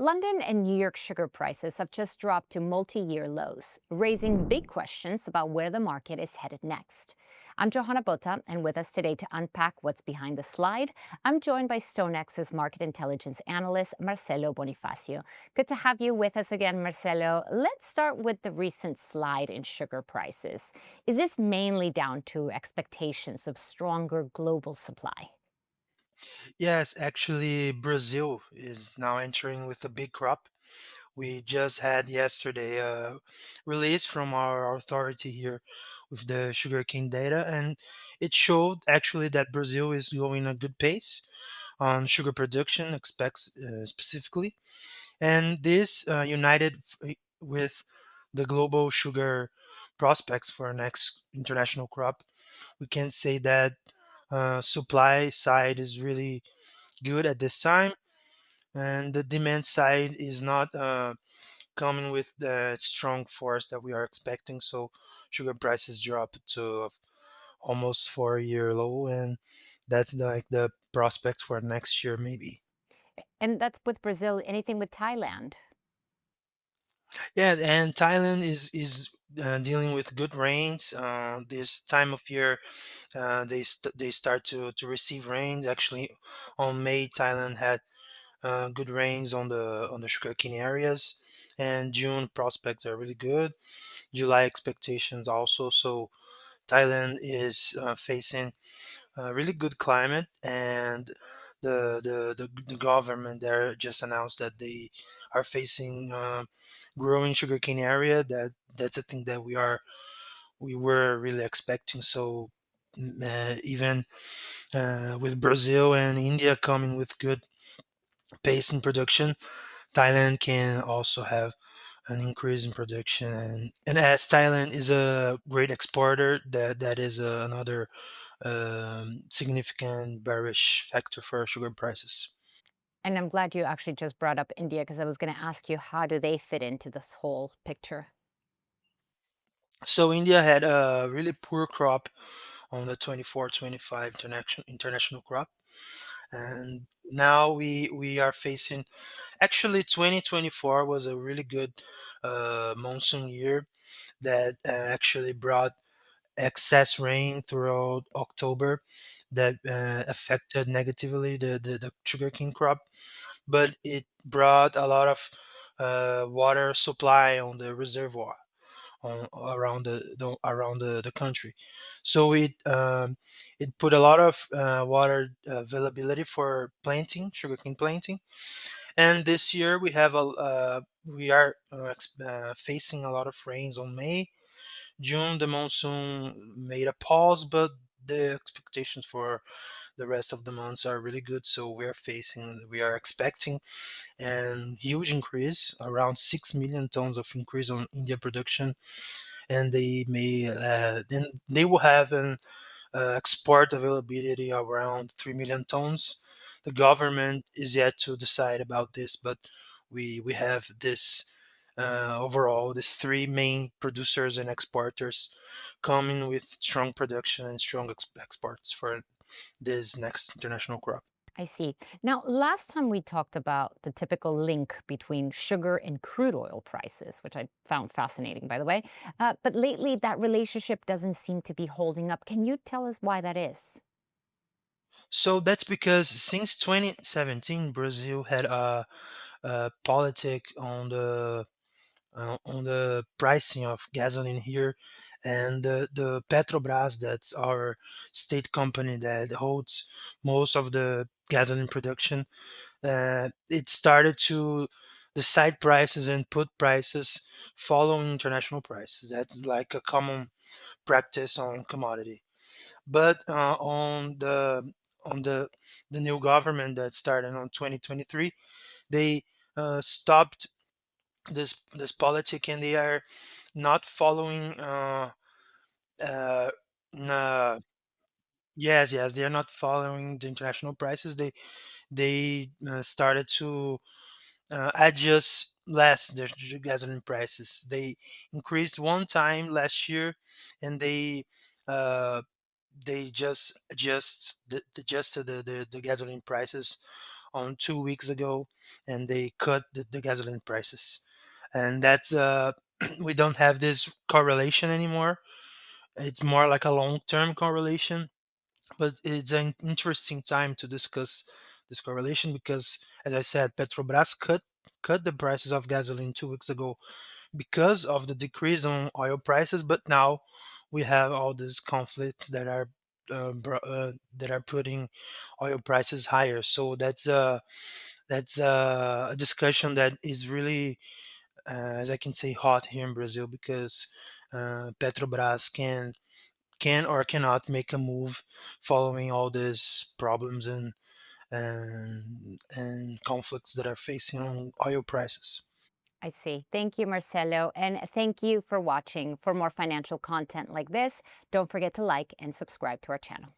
London and New York sugar prices have just dropped to multi year lows, raising big questions about where the market is headed next. I'm Johanna Bota, and with us today to unpack what's behind the slide, I'm joined by StoneX's market intelligence analyst, Marcelo Bonifacio. Good to have you with us again, Marcelo. Let's start with the recent slide in sugar prices. Is this mainly down to expectations of stronger global supply? Yes, actually, Brazil is now entering with a big crop. We just had yesterday a release from our authority here with the sugarcane data, and it showed actually that Brazil is going a good pace on sugar production, expects specifically, and this united with the global sugar prospects for next international crop. We can say that supply side is really good at this time, and the demand side is not coming with the strong force that we are expecting. So sugar prices drop to almost 4-year low, and that's like the prospects for next year maybe. And that's with Brazil. Anything with Thailand? Yeah, and Thailand is dealing with good rains. This time of year, they start to receive rains. Actually, on May, Thailand had good rains on the sugarcane areas, and June prospects are really good. July expectations also. So Thailand is facing a really good climate, and the government there just announced that they are facing growing sugarcane area. That's a thing that we were really expecting. So even with Brazil and India coming with good pace in production, Thailand can also have an increase in production, and as Thailand is a great exporter, that is another significant bearish factor for sugar prices. And I'm glad you actually just brought up India because I was going to ask you, how do they fit into this whole picture? So India had a really poor crop on the 24-25 international crop, and now we are facing. Actually, 2024 was a really good monsoon year that actually brought excess rain throughout October that affected negatively the sugarcane crop, but it brought a lot of water supply on the reservoir around the country. So it put a lot of water availability for planting, sugarcane planting. And this year we are facing a lot of rains on May. June, the monsoon made a pause, but the expectations for the rest of the months are really good. So we are expecting an huge increase, around 6 million tons of increase on India production, and then they will have an export availability around 3 million tons. The government is yet to decide about this, but we have this overall, these three main producers and exporters coming with strong production and strong exports for this next international crop. I see. Now, last time we talked about the typical link between sugar and crude oil prices, which I found fascinating, by the way. But lately, that relationship doesn't seem to be holding up. Can you tell us why that is? So that's because since 2017, Brazil had a politic on the pricing of gasoline here, and the Petrobras, that's our state company that holds most of the gasoline production. It started to decide prices and put prices following international prices. That's like a common practice on commodity. But on the new government that started on 2023, they stopped this politic, and they are not following uh, uh yes, they are not following the international prices. They started to adjust less the gasoline prices. They increased one time last year, and uh they just adjusted the gasoline prices on 2 weeks ago, and they cut the gasoline prices, and that's we don't have this correlation anymore. It's more like a long-term correlation, but it's an interesting time to discuss this correlation because, as I said, Petrobras cut the prices of gasoline 2 weeks ago because of the decrease on oil prices, but now we have all these conflicts that are that are putting oil prices higher. So that's a discussion that is really, as I can say, hot here in Brazil because Petrobras can or cannot make a move following all these problems and conflicts that are facing on oil prices. I see. Thank you, Marcelo. And thank you for watching. For more financial content like this, don't forget to like and subscribe to our channel.